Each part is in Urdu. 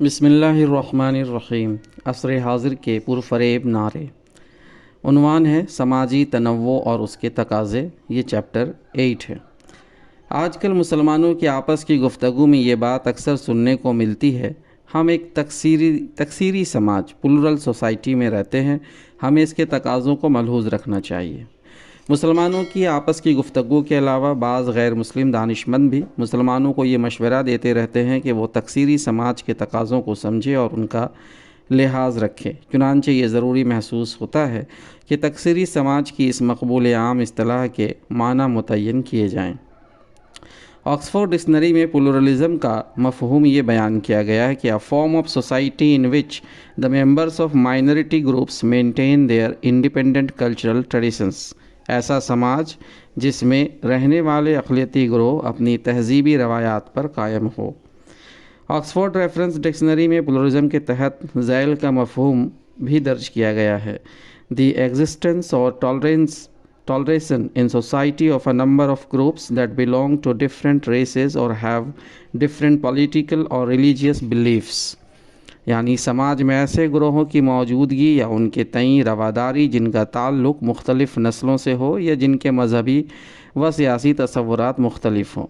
بسم اللہ الرحمن الرحیم۔ عصر حاضر کے پرفریب نعرے۔ عنوان ہے سماجی تنوع اور اس کے تقاضے۔ یہ چیپٹر 8 ہے۔ آج کل مسلمانوں کی آپس کی گفتگو میں یہ بات اکثر سننے کو ملتی ہے، ہم ایک تکثیری سماج پلورل سوسائٹی میں رہتے ہیں، ہمیں اس کے تقاضوں کو ملحوظ رکھنا چاہیے۔ مسلمانوں کی آپس کی گفتگو کے علاوہ بعض غیر مسلم دانشمند بھی مسلمانوں کو یہ مشورہ دیتے رہتے ہیں کہ وہ تکثیری سماج کے تقاضوں کو سمجھے اور ان کا لحاظ رکھے۔ چنانچہ یہ ضروری محسوس ہوتا ہے کہ تکثیری سماج کی اس مقبول عام اصطلاح کے معنی متعین کیے جائیں۔ آکسفورڈ ڈکشنری میں پلورلزم کا مفہوم یہ بیان کیا گیا ہے کہ a form of society in which the members of minority groups maintain their independent cultural traditions۔ ایسا سماج جس میں رہنے والے اقلیتی گروہ اپنی تہذیبی روایات پر قائم ہو۔ آکسفورڈ ریفرنس ڈکشنری میں پلورلزم کے تحت ذیل کا مفہوم بھی درج کیا گیا ہے: دی ایگزسٹنس اور toleration in society of a number of groups that belong to different races or have different political or religious beliefs۔ یعنی سماج میں ایسے گروہوں کی موجودگی یا ان کے تئیں رواداری جن کا تعلق مختلف نسلوں سے ہو یا جن کے مذہبی و سیاسی تصورات مختلف ہوں۔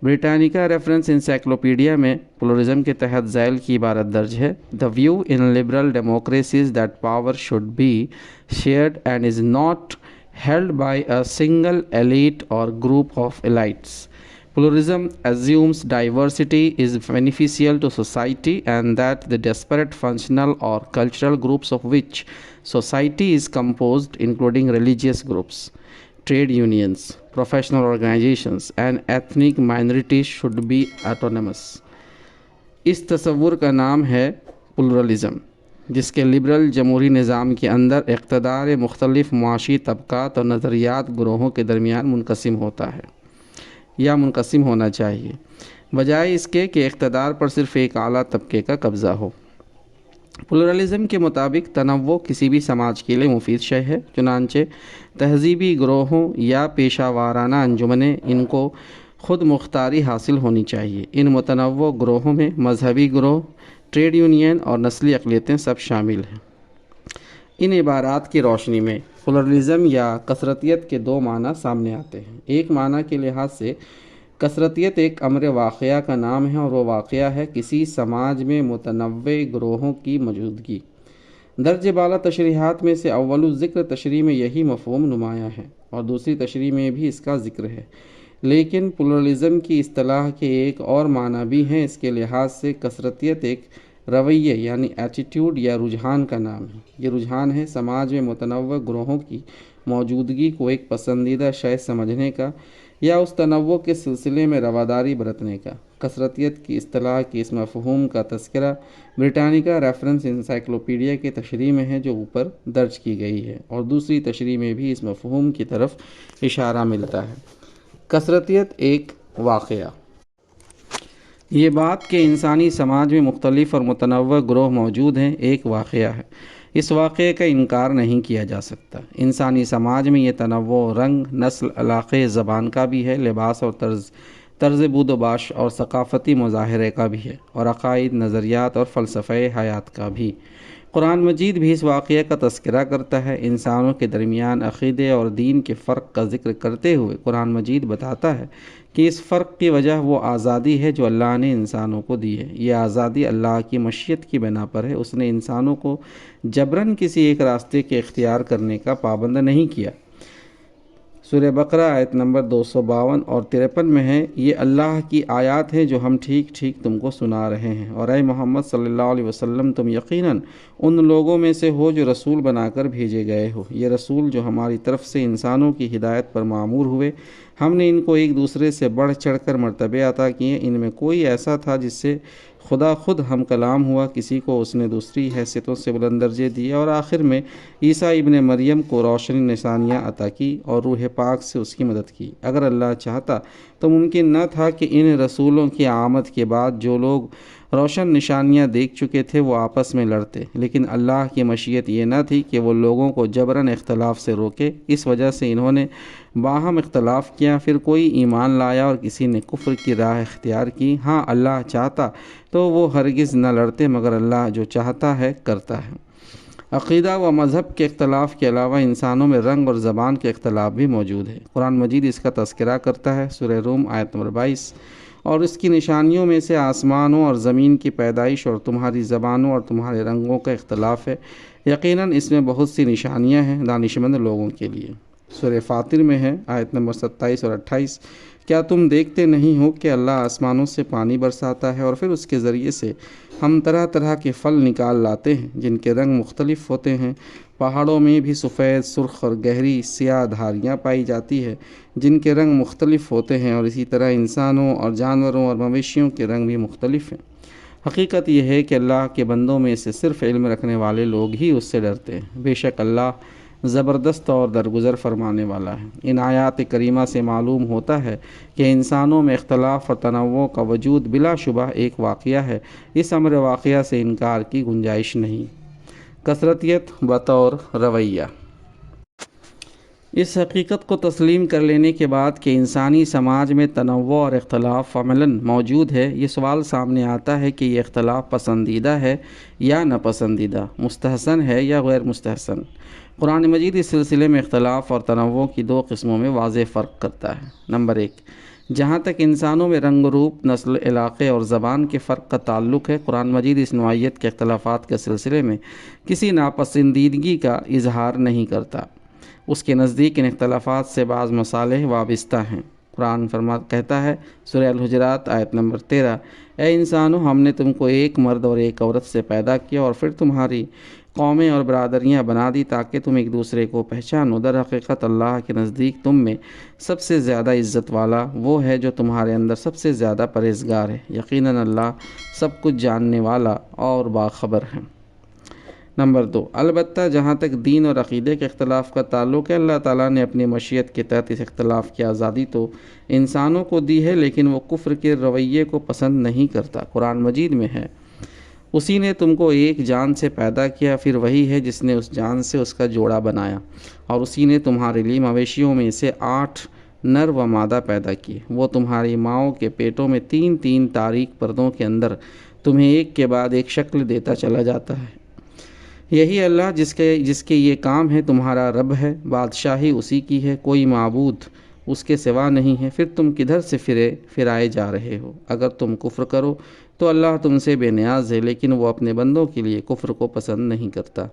بریٹانیکا ریفرنس انسائکلوپیڈیا میں پلورلزم کے تحت ذیل کی عبارت درج ہے: The view in liberal democracies that power should be shared and is not held by a single elite or group of elites۔ Pluralism assumes diversity is beneficial to society and that the disparate functional or cultural groups of which society is composed, including religious groups, trade unions, professional organizations, and ethnic minorities, should be autonomous۔ اس تصور کا نام ہے پلورلزم، جس کے لبرل جمہوری نظام کے اندر اقتدار مختلف معاشی طبقات اور نظریات گروہوں کے درمیان منقسم ہوتا ہے یا منقسم ہونا چاہیے، بجائے اس کے کہ اقتدار پر صرف ایک اعلیٰ طبقے کا قبضہ ہو۔ پلورلزم کے مطابق تنوع کسی بھی سماج کے لیے مفید شے ہے، چنانچہ تہذیبی گروہوں یا پیشہ وارانہ انجمنیں ان کو خود مختاری حاصل ہونی چاہیے۔ ان متنوع گروہوں میں مذہبی گروہ، ٹریڈ یونین اور نسلی اقلیتیں سب شامل ہیں۔ ان عبارات کی روشنی میں پلورلزم یا کثرتیت کے دو معنی سامنے آتے ہیں۔ ایک معنی کے لحاظ سے کثرتیت ایک امر واقعہ کا نام ہے اور وہ واقعہ ہے کسی سماج میں متنوع گروہوں کی موجودگی۔ درج بالا تشریحات میں سے اول ذکر تشریح میں یہی مفہوم نمایاں ہے اور دوسری تشریح میں بھی اس کا ذکر ہے، لیکن پلورلزم کی اصطلاح کے ایک اور معنی بھی ہیں۔ اس کے لحاظ سے کثرتیت ایک رویے یعنی ایٹیٹیوڈ یا رجحان کا نام ہے۔ یہ رجحان ہے سماج میں متنوع گروہوں کی موجودگی کو ایک پسندیدہ شے سمجھنے کا یا اس تنوع کے سلسلے میں رواداری برتنے کا۔ کثرتیت کی اصطلاح کے اس مفہوم کا تذکرہ بریٹانیکا ریفرنس انسائکلوپیڈیا کے تشریح میں ہے جو اوپر درج کی گئی ہے، اور دوسری تشریح میں بھی اس مفہوم کی طرف اشارہ ملتا ہے۔ کثرتیت ایک واقعہ۔ یہ بات کہ انسانی سماج میں مختلف اور متنوع گروہ موجود ہیں ایک واقعہ ہے، اس واقعے کا انکار نہیں کیا جا سکتا۔ انسانی سماج میں یہ تنوع رنگ، نسل، علاقے، زبان کا بھی ہے، لباس اور طرز بود و باش اور ثقافتی مظاہرے کا بھی ہے، اور عقائد، نظریات اور فلسفہ حیات کا بھی۔ قرآن مجید بھی اس واقعے کا تذکرہ کرتا ہے۔ انسانوں کے درمیان عقیدے اور دین کے فرق کا ذکر کرتے ہوئے قرآن مجید بتاتا ہے کہ اس فرق کی وجہ وہ آزادی ہے جو اللہ نے انسانوں کو دی ہے۔ یہ آزادی اللہ کی مشیت کی بنا پر ہے، اس نے انسانوں کو جبراً کسی ایک راستے کے اختیار کرنے کا پابند نہیں کیا۔ سورہ بقرہ آیت نمبر 252 اور 53 میں ہے: یہ اللہ کی آیات ہیں جو ہم ٹھیک ٹھیک تم کو سنا رہے ہیں، اور اے محمد صلی اللہ علیہ وسلم تم یقیناً ان لوگوں میں سے ہو جو رسول بنا کر بھیجے گئے ہو۔ یہ رسول جو ہماری طرف سے انسانوں کی ہدایت پر معمور ہوئے، ہم نے ان کو ایک دوسرے سے بڑھ چڑھ کر مرتبے عطا کیے۔ ان میں کوئی ایسا تھا جس سے خدا خود ہم کلام ہوا، کسی کو اس نے دوسری حیثیتوں سے بلند درجے دیے، اور آخر میں عیسیٰ ابن مریم کو روشنی نشانیاں عطا کی اور روح پاک سے اس کی مدد کی۔ اگر اللہ چاہتا تو ممکن نہ تھا کہ ان رسولوں کی آمد کے بعد جو لوگ روشن نشانیاں دیکھ چکے تھے وہ آپس میں لڑتے، لیکن اللہ کی مشیت یہ نہ تھی کہ وہ لوگوں کو جبراً اختلاف سے روکے۔ اس وجہ سے انہوں نے باہم اختلاف کیا، پھر کوئی ایمان لایا اور کسی نے کفر کی راہ اختیار کی۔ ہاں اللہ چاہتا تو وہ ہرگز نہ لڑتے، مگر اللہ جو چاہتا ہے کرتا ہے۔ عقیدہ و مذہب کے اختلاف کے علاوہ انسانوں میں رنگ اور زبان کے اختلاف بھی موجود ہے۔ قرآن مجید اس کا تذکرہ کرتا ہے، سورہ روم آیت نمبر 22، اور اس کی نشانیوں میں سے آسمانوں اور زمین کی پیدائش اور تمہاری زبانوں اور تمہارے رنگوں کا اختلاف ہے، یقیناً اس میں بہت سی نشانیاں ہیں دانشمند لوگوں کے لیے۔ سورہ فاطر میں ہے آیت نمبر 27 اور 28، کیا تم دیکھتے نہیں ہو کہ اللہ آسمانوں سے پانی برساتا ہے اور پھر اس کے ذریعے سے ہم طرح طرح کے پھل نکال لاتے ہیں جن کے رنگ مختلف ہوتے ہیں۔ پہاڑوں میں بھی سفید، سرخ اور گہری سیاہ دھاریاں پائی جاتی ہے جن کے رنگ مختلف ہوتے ہیں، اور اسی طرح انسانوں اور جانوروں اور مویشیوں کے رنگ بھی مختلف ہیں۔ حقیقت یہ ہے کہ اللہ کے بندوں میں سے صرف علم رکھنے والے لوگ ہی اس سے ڈرتے ہیں۔ بے شک اللہ زبردست اور درگزر فرمانے والا ہے۔ ان آیات کریمہ سے معلوم ہوتا ہے کہ انسانوں میں اختلاف اور تنوع کا وجود بلا شبہ ایک واقعہ ہے۔ اس امر واقعہ سے انکار کی گنجائش نہیں۔ کثرتیت بطور رویہ۔ اس حقیقت کو تسلیم کر لینے کے بعد کہ انسانی سماج میں تنوع اور اختلاف عملاً موجود ہے، یہ سوال سامنے آتا ہے کہ یہ اختلاف پسندیدہ ہے یا ناپسندیدہ، مستحسن ہے یا غیر مستحسن۔ قرآن مجید اس سلسلے میں اختلاف اور تنوع کی دو قسموں میں واضح فرق کرتا ہے۔ نمبر 1، جہاں تک انسانوں میں رنگ روپ، نسل، علاقے اور زبان کے فرق کا تعلق ہے، قرآن مجید اس نوعیت کے اختلافات کے سلسلے میں کسی ناپسندیدگی کا اظہار نہیں کرتا۔ اس کے نزدیک ان اختلافات سے بعض مصالح وابستہ ہیں۔ قرآن کہتا ہے، سورہ الحجرات آیت نمبر 13، اے انسانوں، ہم نے تم کو ایک مرد اور ایک عورت سے پیدا کیا اور پھر تمہاری قومیں اور برادریاں بنا دی تاکہ تم ایک دوسرے کو پہچانو۔ در حقیقت اللہ کے نزدیک تم میں سب سے زیادہ عزت والا وہ ہے جو تمہارے اندر سب سے زیادہ پرہیزگار ہے۔ یقیناً اللہ سب کچھ جاننے والا اور باخبر ہے۔ نمبر 2، البتہ جہاں تک دین اور عقیدے کے اختلاف کا تعلق ہے، اللہ تعالیٰ نے اپنی مشیت کے تحت اس اختلاف کی آزادی تو انسانوں کو دی ہے، لیکن وہ کفر کے رویے کو پسند نہیں کرتا۔ قرآن مجید میں ہے، اسی نے تم کو ایک جان سے پیدا کیا، پھر وہی ہے جس نے اس جان سے اس کا جوڑا بنایا، اور اسی نے تمہارے لیے مویشیوں میں سے 8 نر و مادہ پیدا کیے۔ وہ تمہاری ماؤں کے پیٹوں میں 3 تاریک پردوں کے اندر تمہیں ایک کے بعد ایک شکل دیتا چلا جاتا ہے۔ یہی اللہ جس کے یہ کام ہے تمہارا رب ہے، بادشاہی اسی کی ہے، کوئی معبود اس کے سوا نہیں ہے، پھر تم کدھر سے پھرائے جا رہے ہو؟ اگر تم کفر کرو تو اللہ تم سے بے نیاز ہے، لیکن وہ اپنے بندوں کے لیے کفر کو پسند نہیں کرتا،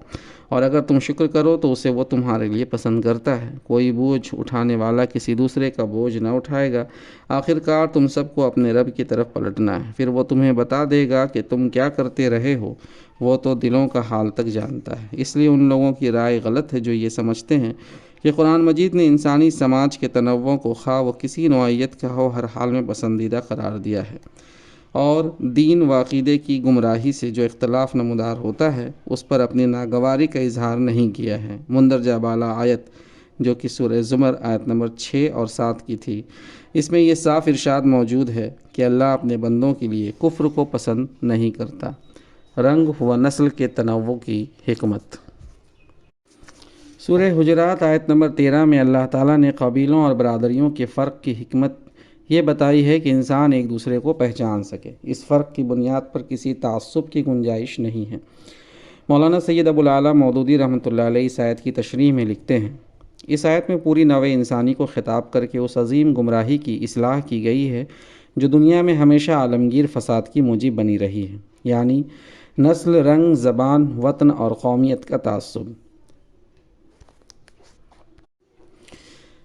اور اگر تم شکر کرو تو اسے وہ تمہارے لیے پسند کرتا ہے۔ کوئی بوجھ اٹھانے والا کسی دوسرے کا بوجھ نہ اٹھائے گا، آخر کار تم سب کو اپنے رب کی طرف پلٹنا ہے، پھر وہ تمہیں بتا دے گا کہ تم کیا کرتے رہے ہو، وہ تو دلوں کا حال تک جانتا ہے۔ اس لیے ان لوگوں کی رائے غلط ہے جو یہ سمجھتے ہیں کہ قرآن مجید نے انسانی سماج کے تنوع کو خواہ وہ کسی نوعیت کا ہو ہر حال میں پسندیدہ قرار دیا ہے، اور دین و عقیدے کی گمراہی سے جو اختلاف نمودار ہوتا ہے اس پر اپنی ناگواری کا اظہار نہیں کیا ہے۔ مندرجہ بالا آیت جو کہ سورہ زمر آیت نمبر 6 اور 7 کی تھی، اس میں یہ صاف ارشاد موجود ہے کہ اللہ اپنے بندوں کے لیے کفر کو پسند نہیں کرتا۔ رنگ و نسل کے تنوع کی حکمت۔ سورہ حجرات آیت نمبر 13 میں اللہ تعالیٰ نے قبیلوں اور برادریوں کے فرق کی حکمت یہ بتائی ہے کہ انسان ایک دوسرے کو پہچان سکے۔ اس فرق کی بنیاد پر کسی تعصب کی گنجائش نہیں ہے۔ مولانا سید ابو العالیٰ مودودی رحمۃ اللہ علیہ اس آیت کی تشریح میں لکھتے ہیں، اس آیت میں پوری نوع انسانی کو خطاب کر کے اس عظیم گمراہی کی اصلاح کی گئی ہے جو دنیا میں ہمیشہ عالمگیر فساد کی موجب بنی رہی ہے، یعنی نسل، رنگ، زبان، وطن اور قومیت کا تعصب۔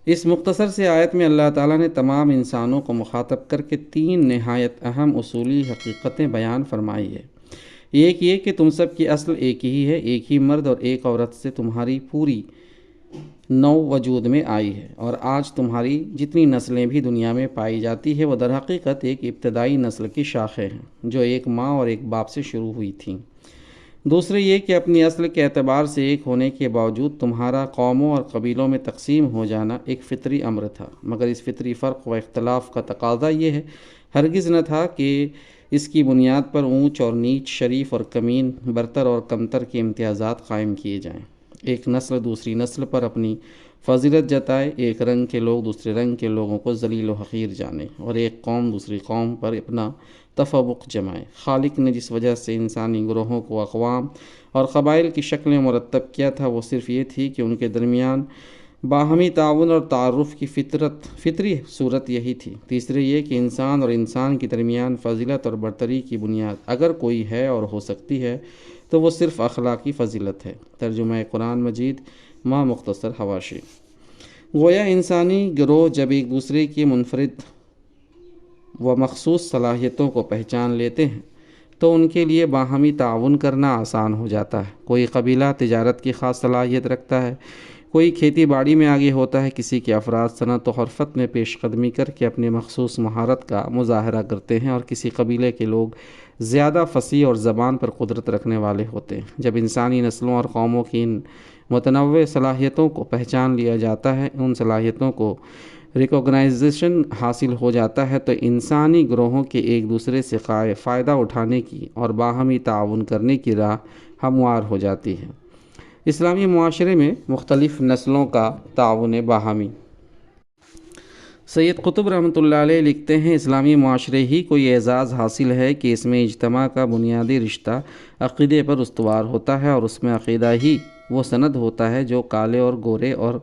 اس مختصر سے آیت میں اللہ تعالیٰ نے تمام انسانوں کو مخاطب کر کے 3 نہایت اہم اصولی حقیقتیں بیان فرمائی ہے۔ ایک یہ کہ تم سب کی اصل ایک ہی ہے، ایک ہی مرد اور ایک عورت سے تمہاری پوری نو وجود میں آئی ہے، اور آج تمہاری جتنی نسلیں بھی دنیا میں پائی جاتی ہے وہ در حقیقت ایک ابتدائی نسل کی شاخیں ہیں جو ایک ماں اور ایک باپ سے شروع ہوئی تھیں۔ دوسرے یہ کہ اپنی اصل کے اعتبار سے ایک ہونے کے باوجود تمہارا قوموں اور قبیلوں میں تقسیم ہو جانا ایک فطری امر تھا، مگر اس فطری فرق و اختلاف کا تقاضا یہ ہے ہرگز نہ تھا کہ اس کی بنیاد پر اونچ اور نیچ، شریف اور کمین، برتر اور کمتر کے امتیازات قائم کیے جائیں، ایک نسل دوسری نسل پر اپنی فضیلت جتائے، ایک رنگ کے لوگ دوسرے رنگ کے لوگوں کو ذلیل و حقیر جانیں، اور ایک قوم دوسری قوم پر اپنا تفوق جمائے۔ خالق نے جس وجہ سے انسانی گروہوں کو اقوام اور قبائل کی شکلیں مرتب کیا تھا وہ صرف یہ تھی کہ ان کے درمیان باہمی تعاون اور تعارف کی فطری صورت یہی تھی۔ تیسرے یہ کہ انسان اور انسان کے درمیان فضیلت اور برتری کی بنیاد اگر کوئی ہے اور ہو سکتی ہے تو وہ صرف اخلاقی فضیلت ہے۔ ترجمہ قرآن مجید ما مختصر حواشی۔ گویا انسانی گروہ جب ایک دوسرے کی منفرد و مخصوص صلاحیتوں کو پہچان لیتے ہیں تو ان کے لیے باہمی تعاون کرنا آسان ہو جاتا ہے۔ کوئی قبیلہ تجارت کی خاص صلاحیت رکھتا ہے، کوئی کھیتی باڑی میں آگے ہوتا ہے، کسی کے افراد صنعت و حرفت میں پیش قدمی کر کے اپنے مخصوص مہارت کا مظاہرہ کرتے ہیں، اور کسی قبیلے کے لوگ زیادہ فصیح اور زبان پر قدرت رکھنے والے ہوتے ہیں۔ جب انسانی نسلوں اور قوموں کی ان متنوع صلاحیتوں کو پہچان لیا جاتا ہے، ان صلاحیتوں کو ریکوگنائزیشن حاصل ہو جاتا ہے، تو انسانی گروہوں کے ایک دوسرے سے فائدہ اٹھانے کی اور باہمی تعاون کرنے کی راہ ہموار ہو جاتی ہے۔ اسلامی معاشرے میں مختلف نسلوں کا تعاون باہمی۔ سید قطب رحمۃ اللہ علیہ لکھتے ہیں، اسلامی معاشرے ہی کو یہ اعزاز حاصل ہے کہ اس میں اجتماع کا بنیادی رشتہ عقیدے پر استوار ہوتا ہے، اور اس میں عقیدہ ہی وہ سند ہوتا ہے جو کالے اور گورے اور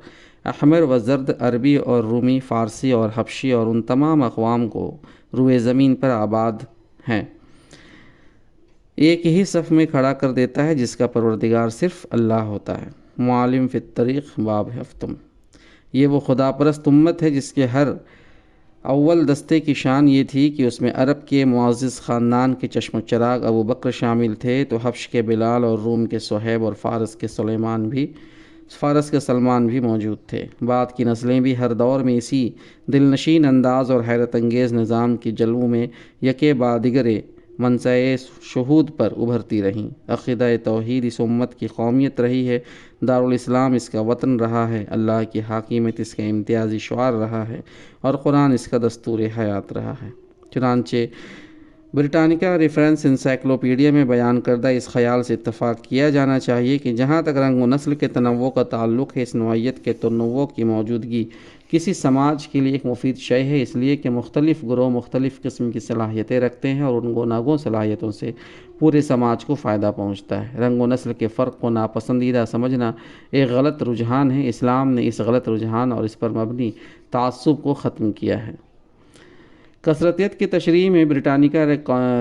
احمر و زرد، عربی اور رومی، فارسی اور حبشی اور ان تمام اقوام کو روئے زمین پر آباد ہیں ایک ہی صف میں کھڑا کر دیتا ہے، جس کا پروردگار صرف اللہ ہوتا ہے۔ معالم فی الطریق باب ہفتم۔ یہ وہ خدا پرست امت ہے جس کے ہر اول دستے کی شان یہ تھی کہ اس میں عرب کے معزز خاندان کے چشم و چراغ ابو بکر شامل تھے، تو حبش کے بلال اور روم کے صہیب اور فارس کے سلمان بھی موجود تھے۔ بعد کی نسلیں بھی ہر دور میں اسی دلنشین انداز اور حیرت انگیز نظام کی جلووں میں یکے بعد دیگرے منصع شہود پر ابھرتی رہیں۔ عقیدہ توحید اس امت کی قومیت رہی ہے، دارالاسلام اس کا وطن رہا ہے، اللہ کی حاکمیت اس کا امتیازی شعار رہا ہے، اور قرآن اس کا دستور حیات رہا ہے۔ چنانچہ بریٹانیکا ریفرنس انسائکلوپیڈیا میں بیان کردہ اس خیال سے اتفاق کیا جانا چاہیے کہ جہاں تک رنگ و نسل کے تنوع کا تعلق ہے، اس نوعیت کے تنوع کی موجودگی کسی سماج کے لیے ایک مفید شے ہے، اس لیے کہ مختلف گروہ مختلف قسم کی صلاحیتیں رکھتے ہیں، اور ان گوناگوں صلاحیتوں سے پورے سماج کو فائدہ پہنچتا ہے۔ رنگ و نسل کے فرق کو ناپسندیدہ سمجھنا ایک غلط رجحان ہے۔ اسلام نے اس غلط رجحان اور اس پر مبنی تعصب کو ختم کیا ہے۔ کثرتیت کی تشریح میں بریٹانیکا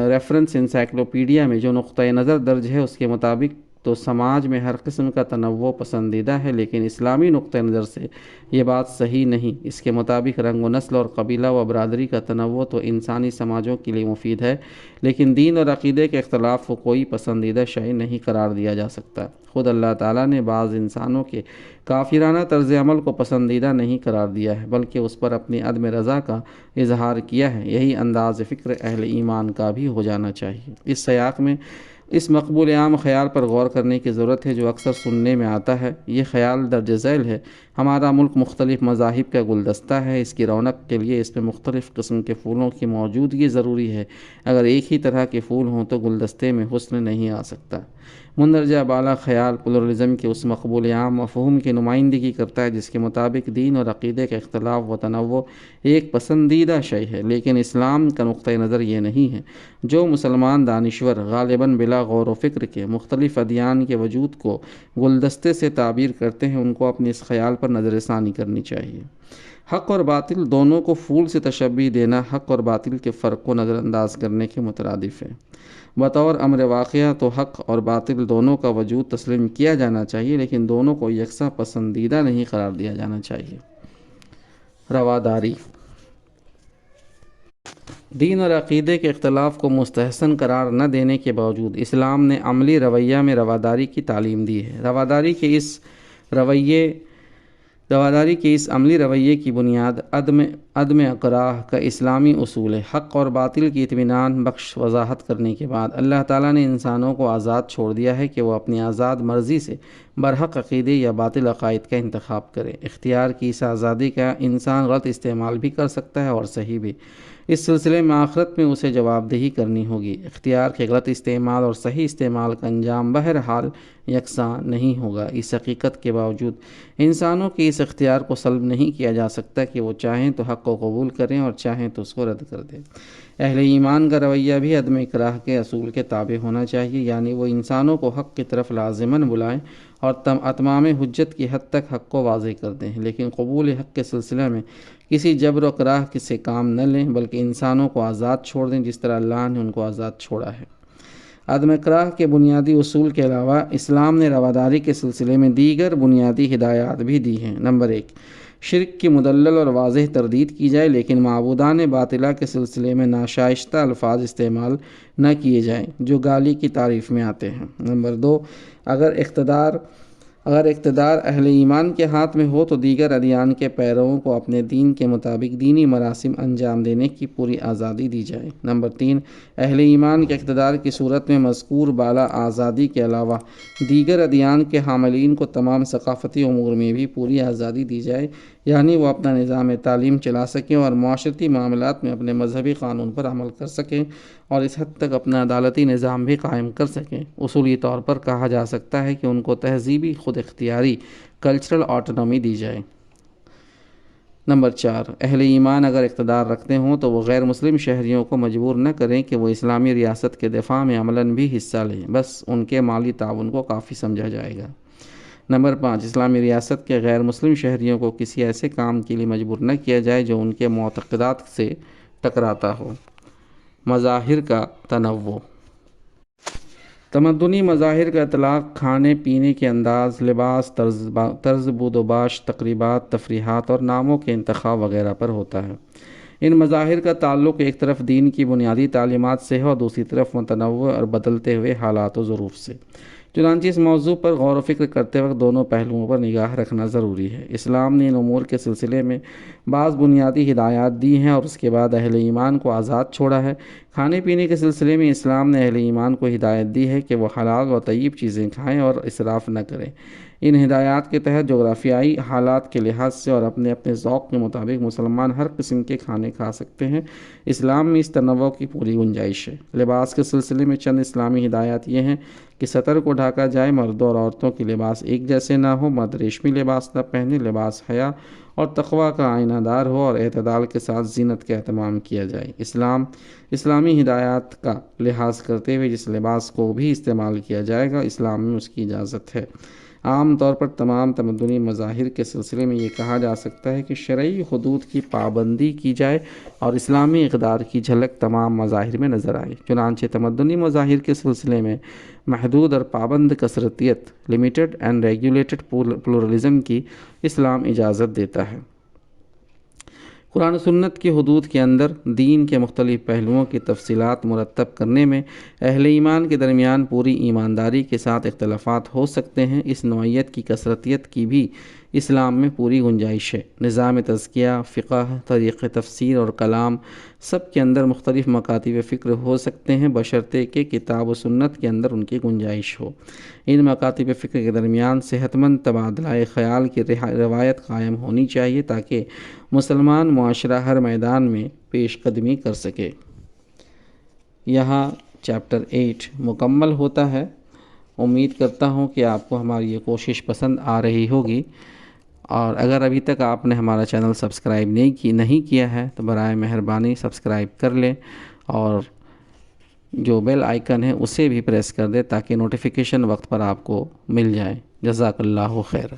ریفرنس انسائکلوپیڈیا میں جو نقطۂ نظر درج ہے اس کے مطابق تو سماج میں ہر قسم کا تنوع پسندیدہ ہے، لیکن اسلامی نقطۂ نظر سے یہ بات صحیح نہیں۔ اس کے مطابق رنگ و نسل اور قبیلہ و برادری کا تنوع تو انسانی سماجوں کے لیے مفید ہے، لیکن دین اور عقیدے کے اختلاف کو کوئی پسندیدہ شے نہیں قرار دیا جا سکتا۔ خود اللہ تعالیٰ نے بعض انسانوں کے کافرانہ طرز عمل کو پسندیدہ نہیں قرار دیا ہے، بلکہ اس پر اپنی عدم رضا کا اظہار کیا ہے۔ یہی انداز فکر اہل ایمان کا بھی ہو جانا چاہیے۔ اس سیاق میں اس مقبول عام خیال پر غور کرنے کی ضرورت ہے جو اکثر سننے میں آتا ہے۔ یہ خیال درج ذیل ہے: ہمارا ملک مختلف مذاہب کا گلدستہ ہے، اس کی رونق کے لیے اس میں مختلف قسم کے پھولوں کی موجودگی ضروری ہے۔ اگر ایک ہی طرح کے پھول ہوں تو گلدستے میں حسن نہیں آ سکتا۔ مندرجہ بالا خیال پلورلزم کے اس مقبول عام مفہوم کی نمائندگی کرتا ہے جس کے مطابق دین اور عقیدے کا اختلاف و تنوع ایک پسندیدہ شے ہے، لیکن اسلام کا نقطۂ نظر یہ نہیں ہے۔ جو مسلمان دانشور غالباً بلا غور و فکر کے مختلف ادیان کے وجود کو گلدستے سے تعبیر کرتے ہیں، ان کو اپنے اس خیال پر نظر ثانی کرنی چاہیے۔ حق اور باطل دونوں کو پھول سے تشبیہ دینا حق اور باطل کے فرق کو نظر انداز کرنے کے مترادف ہے۔ بطور امر واقعہ تو حق اور باطل دونوں کا وجود تسلیم کیا جانا چاہیے، لیکن دونوں کو یکساں پسندیدہ نہیں قرار دیا جانا چاہیے۔ رواداری۔ دین اور عقیدے کے اختلاف کو مستحسن قرار نہ دینے کے باوجود اسلام نے عملی رویہ میں رواداری کی تعلیم دی ہے۔ رواداری کے اس عملی رویے کی بنیاد عدم اکراہ کا اسلامی اصول ہے۔ حق اور باطل کی اطمینان بخش وضاحت کرنے کے بعد اللہ تعالیٰ نے انسانوں کو آزاد چھوڑ دیا ہے کہ وہ اپنی آزاد مرضی سے برحق عقیدے یا باطل عقائد کا انتخاب کرے۔ اختیار کی اس آزادی کا انسان غلط استعمال بھی کر سکتا ہے اور صحیح بھی۔ اس سلسلے میں آخرت میں اسے جواب دہی کرنی ہوگی۔ اختیار کے غلط استعمال اور صحیح استعمال کا انجام بہرحال یکساں نہیں ہوگا۔ اس حقیقت کے باوجود انسانوں کے اس اختیار کو سلب نہیں کیا جا سکتا کہ وہ چاہیں تو حق کو قبول کریں اور چاہیں تو اس کو رد کر دیں۔ اہل ایمان کا رویہ بھی عدم اکراہ کے اصول کے تابع ہونا چاہیے، یعنی وہ انسانوں کو حق کی طرف لازماً بلائیں اور اتمام حجت کی حد تک حق کو واضح کر دیں، لیکن قبول حق کے سلسلے میں کسی جبر و اکراہ سے کام نہ لیں، بلکہ انسانوں کو آزاد چھوڑ دیں جس طرح اللہ نے ان کو آزاد چھوڑا ہے۔ عدم اکراہ کے بنیادی اصول کے علاوہ اسلام نے رواداری کے سلسلے میں دیگر بنیادی ہدایات بھی دی ہیں۔ نمبر 1، شرک کی مدلل اور واضح تردید کی جائے، لیکن معبودان باطلہ کے سلسلے میں ناشائستہ الفاظ استعمال نہ کیے جائیں جو گالی کی تعریف میں آتے ہیں۔ نمبر 2، اگر اقتدار اہل ایمان کے ہاتھ میں ہو تو دیگر ادیان کے پیرووں کو اپنے دین کے مطابق دینی مراسم انجام دینے کی پوری آزادی دی جائے۔ نمبر 3، اہل ایمان کے اقتدار کی صورت میں مذکور بالا آزادی کے علاوہ دیگر ادیان کے حاملین کو تمام ثقافتی امور میں بھی پوری آزادی دی جائے، یعنی وہ اپنا نظام تعلیم چلا سکیں اور معاشرتی معاملات میں اپنے مذہبی قانون پر عمل کر سکیں اور اس حد تک اپنا عدالتی نظام بھی قائم کر سکیں۔ اصولی طور پر کہا جا سکتا ہے کہ ان کو تہذیبی خود اختیاری کلچرل آٹونومی دی جائے۔ نمبر 4، اہل ایمان اگر اقتدار رکھتے ہوں تو وہ غیر مسلم شہریوں کو مجبور نہ کریں کہ وہ اسلامی ریاست کے دفاع میں عملاً بھی حصہ لیں، بس ان کے مالی تعاون کو کافی سمجھا جائے گا۔ نمبر 5، اسلامی ریاست کے غیر مسلم شہریوں کو کسی ایسے کام کے لیے مجبور نہ کیا جائے جو ان کے معتقدات سے ٹکراتا ہو۔ مظاہر کا تنوع۔ تمدنی مظاہر کا اطلاق کھانے پینے کے انداز، لباس، طرز بود و باش، تقریبات، تفریحات اور ناموں کے انتخاب وغیرہ پر ہوتا ہے۔ ان مظاہر کا تعلق ایک طرف دین کی بنیادی تعلیمات سے ہے اور دوسری طرف متنوع اور بدلتے ہوئے حالات و ظروف سے۔ چنانچہ اس موضوع پر غور و فکر کرتے وقت دونوں پہلوؤں پر نگاہ رکھنا ضروری ہے۔ اسلام نے ان امور کے سلسلے میں بعض بنیادی ہدایات دی ہیں اور اس کے بعد اہل ایمان کو آزاد چھوڑا ہے۔ کھانے پینے کے سلسلے میں اسلام نے اہل ایمان کو ہدایت دی ہے کہ وہ حلال و طیب چیزیں کھائیں اور اسراف نہ کریں۔ ان ہدایات کے تحت جغرافیائی حالات کے لحاظ سے اور اپنے اپنے ذوق کے مطابق مسلمان ہر قسم کے کھانے کھا سکتے ہیں۔ اسلام میں اس تنوع کی پوری گنجائش ہے۔ لباس کے سلسلے میں چند اسلامی ہدایات یہ ہیں کہ سطر کو ڈھاکا جائے، مردوں اور عورتوں کے لباس ایک جیسے نہ ہو، مرد ریشمی لباس نہ پہنے، لباس حیا اور تقویٰ کا آئینہ دار ہو اور اعتدال کے ساتھ زینت کا اہتمام کیا جائے۔ اسلامی ہدایات کا لحاظ کرتے ہوئے جس لباس کو بھی استعمال کیا جائے گا، اسلام میں اس کی اجازت ہے۔ عام طور پر تمام تمدنی مظاہر کے سلسلے میں یہ کہا جا سکتا ہے کہ شرعی حدود کی پابندی کی جائے اور اسلامی اقدار کی جھلک تمام مظاہر میں نظر آئے۔ چنانچہ تمدنی مظاہر کے سلسلے میں محدود اور پابند کثرتیت، لمیٹڈ اینڈ ریگولیٹڈ پلورلزم کی اسلام اجازت دیتا ہے۔ قرآن و سنت کی حدود کے اندر دین کے مختلف پہلوؤں کی تفصیلات مرتب کرنے میں اہل ایمان کے درمیان پوری ایمانداری کے ساتھ اختلافات ہو سکتے ہیں۔ اس نوعیت کی کثرتیت کی بھی اسلام میں پوری گنجائش ہے۔ نظام تزکیہ، فقہ، طریق تفسیر اور کلام سب کے اندر مختلف مکاتب فکر ہو سکتے ہیں بشرطے کہ کتاب و سنت کے اندر ان کی گنجائش ہو۔ ان مکاتب فکر کے درمیان صحت مند تبادلہ خیال کی روایت قائم ہونی چاہیے تاکہ مسلمان معاشرہ ہر میدان میں پیش قدمی کر سکے۔ یہاں چیپٹر 8 مکمل ہوتا ہے۔ امید کرتا ہوں کہ آپ کو ہماری یہ کوشش پسند آ رہی ہوگی، اور اگر ابھی تک آپ نے ہمارا چینل سبسکرائب نہیں کیا ہے تو برائے مہربانی سبسکرائب کر لیں اور جو بیل آئیکن ہے اسے بھی پریس کر دیں تاکہ نوٹیفیکیشن وقت پر آپ کو مل جائے۔ جزاک اللہ خیر۔